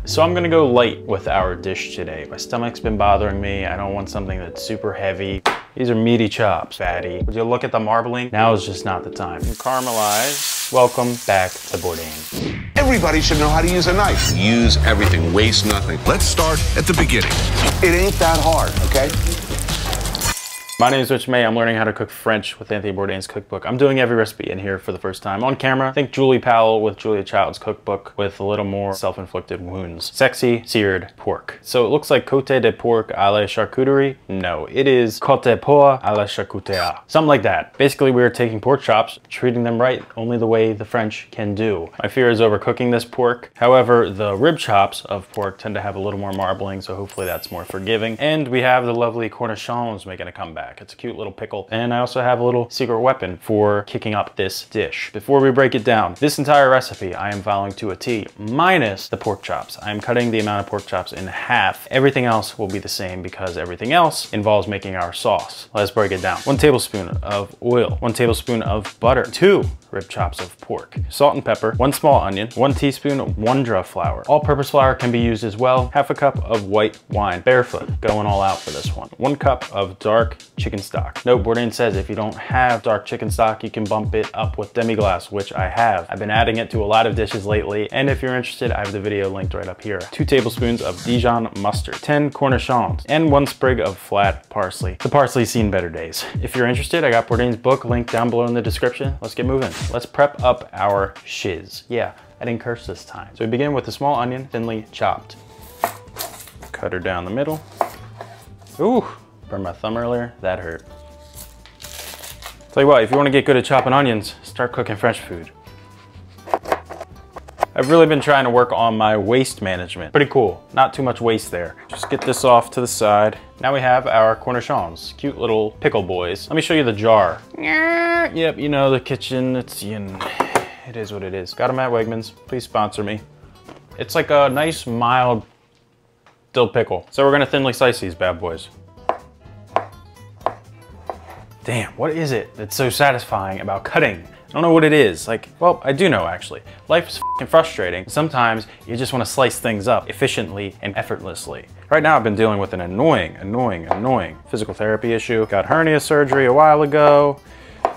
So I'm gonna go light with our dish today. My stomach's been bothering me. I don't want something that's super heavy. These are meaty chops, fatty. Would you look at the marbling? Now is just not the time. Caramelize. Welcome back to Bourdain. Everybody should know how to use a knife. Use everything, waste nothing. Let's start at the beginning. It ain't that hard, okay? My name is Rich May. I'm learning how to cook French with Anthony Bourdain's cookbook. I'm doing every recipe in here for the first time on camera. Think Julie Powell with Julia Child's cookbook with a little more self-inflicted wounds. Sexy seared pork. So it looks like côté de porc à la charcuterie. No, it is côté porc à la charcuterie. Something like that. Basically, we are taking pork chops, treating them right, only the way the French can do. My fear is overcooking this pork. However, the rib chops of pork tend to have a little more marbling, so hopefully that's more forgiving. And we have the lovely cornichons making a comeback. It's a cute little pickle. And I also have a little secret weapon for kicking up this dish. Before we break it down, this entire recipe I am following to a T, minus the pork chops. I am cutting the amount of pork chops in half. Everything else will be the same because everything else involves making our sauce. Let's break it down. 1 tablespoon of oil, 1 tablespoon of butter, 2 rib chops of pork, salt and pepper, 1 small onion, 1 teaspoon of Wondra flour. All-purpose flour can be used as well. Half a cup of white wine, barefoot, going all out for this one. 1 cup of dark chicken stock. Note, Bourdain says if you don't have dark chicken stock, you can bump it up with demi glace, which I have. I've been adding it to a lot of dishes lately, and if you're interested, I have the video linked right up here. 2 tablespoons of Dijon mustard, 10 cornichons, and 1 sprig of flat parsley. The parsley's seen better days. If you're interested, I got Bourdain's book linked down below in the description. Let's get moving. Let's prep up our shiz. Yeah, I didn't curse this time. So we begin with a small onion, thinly chopped. Cut her down the middle. Ooh, burned my thumb earlier, that hurt. Tell you what, if you want to get good at chopping onions, start cooking French food. I've really been trying to work on my waste management. Pretty cool, not too much waste there. Just get this off to the side. Now we have our cornichons, cute little pickle boys. Let me show you the jar. Yep, you know, the kitchen, it's, you know, it is what it is. Got them at Wegmans, please sponsor me. It's like a nice, mild dill pickle. So we're gonna thinly slice these bad boys. Damn, what is it that's so satisfying about cutting? I don't know what it is. Like, well, I do know actually. Life is f***ing frustrating. Sometimes you just want to slice things up efficiently and effortlessly. Right now I've been dealing with an annoying physical therapy issue. Got hernia surgery a while ago.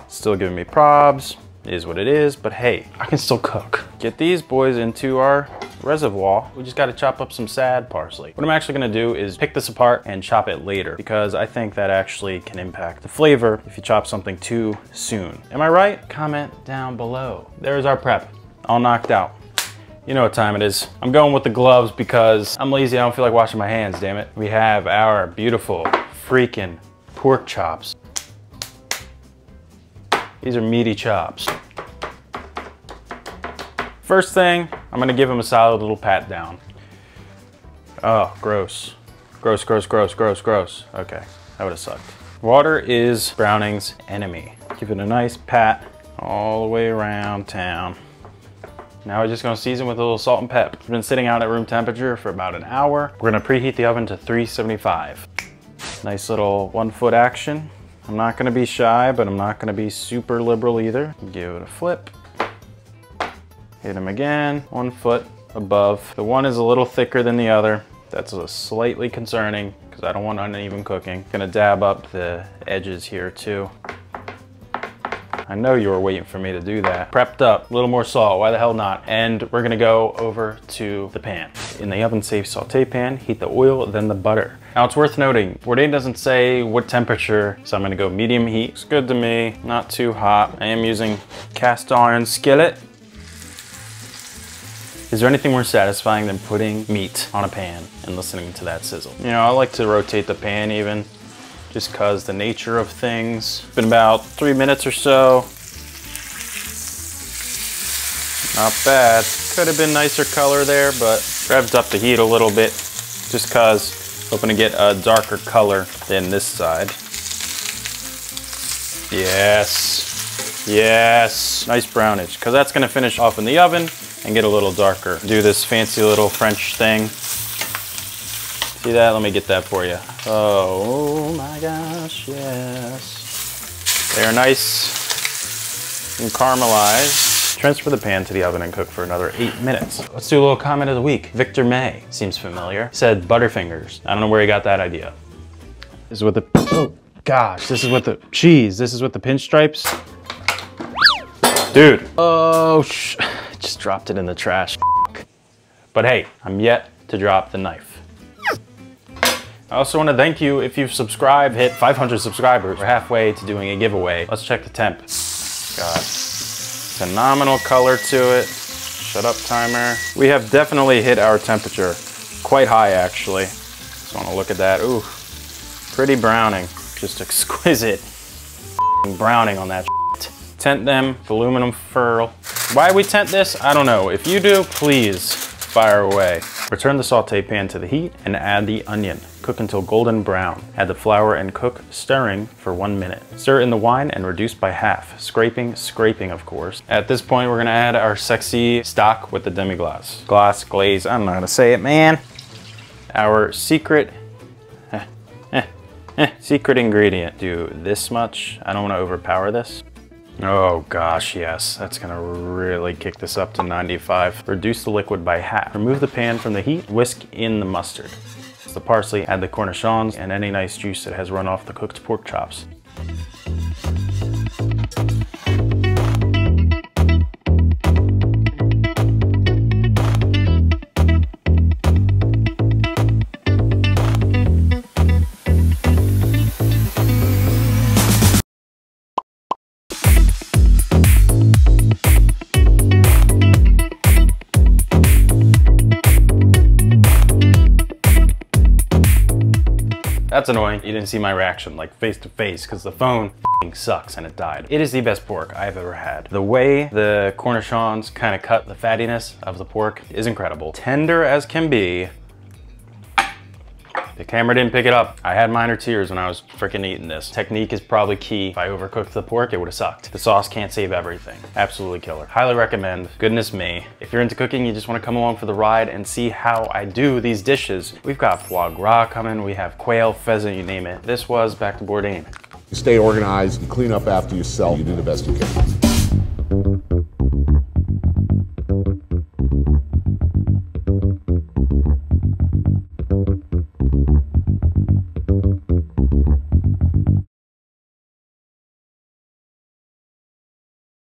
Still giving me probs. It is what it is, but hey, I can still cook. Get these boys into our reservoir. We just got to chop up some sad parsley. What I'm actually going to do is pick this apart and chop it later because I think that actually can impact the flavor if you chop something too soon. Am I right? Comment down below. There's our prep, all knocked out. You know what time it is. I'm going with the gloves because I'm lazy. I don't feel like washing my hands, damn it. We have our beautiful freaking pork chops. These are meaty chops. First thing, I'm gonna give them a solid little pat down. Oh, gross. Gross, gross, gross, gross, gross. Okay, that would've sucked. Water is browning's enemy. Give it a nice pat all the way around town. Now we're just gonna season with a little salt and pep. It's been sitting out at room temperature for about an hour. We're gonna preheat the oven to 375. Nice little 1-foot action. I'm not gonna be shy, but I'm not gonna be super liberal either. Give it a flip. Hit them again, 1 foot above. The one is a little thicker than the other. That's slightly concerning because I don't want uneven cooking. Gonna dab up the edges here too. I know you were waiting for me to do that. Prepped up, a little more salt, why the hell not? And we're gonna go over to the pan. In the oven-safe sauté pan, heat the oil, then the butter. Now it's worth noting, Bourdain doesn't say what temperature, so I'm gonna go medium heat. It's good to me, not too hot. I am using cast iron skillet. Is there anything more satisfying than putting meat on a pan and listening to that sizzle? You know, I like to rotate the pan even, just cause the nature of things. It's been about 3 minutes or so. Not bad. Could have been nicer color there, but revved up the heat a little bit, just cause hoping to get a darker color than this side. Yes, yes, nice brownage, cause that's gonna finish off in the oven and get a little darker. Do this fancy little French thing. See that? Let me get that for you. Oh my gosh, yes. They're nice and caramelized. Transfer the pan to the oven and cook for another 8 minutes. Let's do a little comment of the week. Victor May, seems familiar, said Butterfingers. I don't know where he got that idea. This is what the, oh gosh, this is what the cheese. This is what the pinstripes. Dude, oh, just dropped it in the trash. But hey, I'm yet to drop the knife. I also want to thank you if you've subscribed, hit 500 subscribers. We're halfway to doing a giveaway. Let's check the temp. Got phenomenal color to it. Shut up, timer. We have definitely hit our temperature. Quite high, actually. Just want to look at that. Ooh, pretty browning. Just exquisite browning on that shit. Tent them with aluminum foil. Why we tent this? I don't know. If you do, please fire away. Return the sauté pan to the heat and add the onion. Cook until golden brown. Add the flour and cook, stirring for 1 minute. Stir in the wine and reduce by half. Scraping, of course. At this point, we're gonna add our sexy stock with the demi-glace. Glaze, I don't know how to say it, man. Our secret ingredient. Do this much. I don't wanna overpower this. Oh gosh, yes, that's gonna really kick this up to 95. Reduce the liquid by half. Remove the pan from the heat, whisk in the mustard. The parsley, add the cornichons, and any nice juice that has run off the cooked pork chops. That's annoying. You didn't see my reaction, like face to face, because the phone sucks and it died. It is the best pork I've ever had. The way the cornichons kind of cut the fattiness of the pork is incredible. Tender as can be. The camera didn't pick it up. I had minor tears when I was freaking eating this. Technique is probably key. If I overcooked the pork, it would have sucked. The sauce can't save everything. Absolutely killer. Highly recommend. Goodness me. If you're into cooking, you just want to come along for the ride and see how I do these dishes. We've got foie gras coming. We have quail, pheasant, you name it. This was back to Bourdain. You stay organized, you clean up after yourself, you do the best you can.